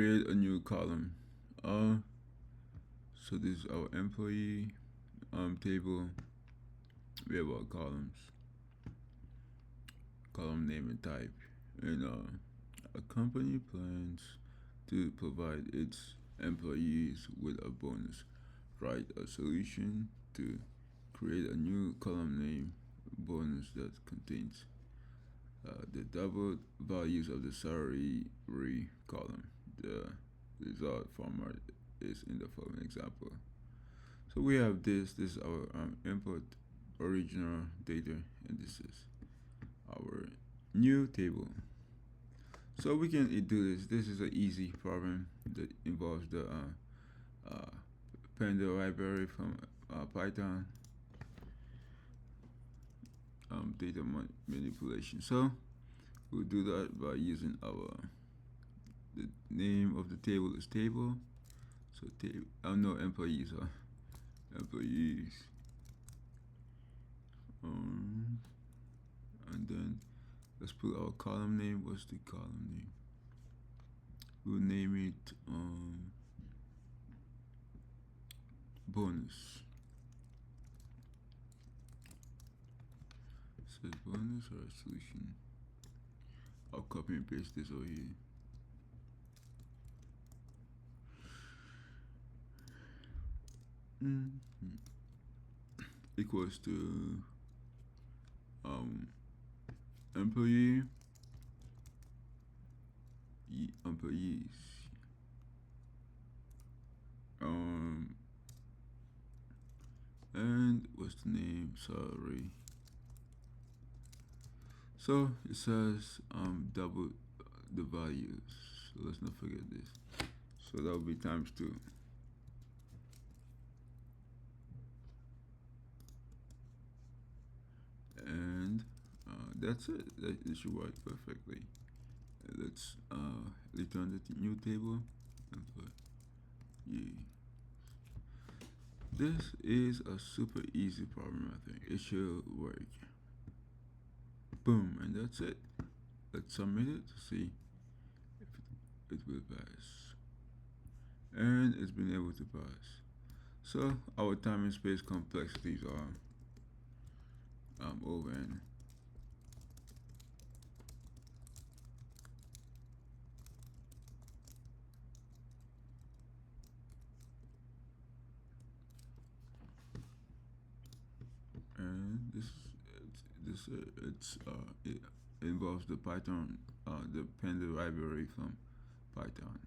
Create a new column. So this is our employee table. We have our columns, column name and type, and a company plans to provide its employees with a bonus. Write a solution to create a new column name bonus that contains the double values of the salary column. The result format is in the following example. So we have this is our input original data, and this is our new table. So we can do this. This is an easy problem that involves the Panda library from Python data manipulation. So we'll do that by using the name of the table is table. So no employees are employees. And then let's put our column name. What's the column name? We'll name it bonus. Says bonus or a solution. I'll copy and paste this over here. Equals to employees. And what's the name? Sorry. So it says double the values. So let's not forget this. So that will be times 2. And that's it. It should work perfectly. Let's return the new table. This is a super easy problem, I think. It should work. Boom, and that's it. Let's submit it to see if it will pass. And it's been able to pass. So our time and space complexities are over. And it involves the Python, the Panda library from Python.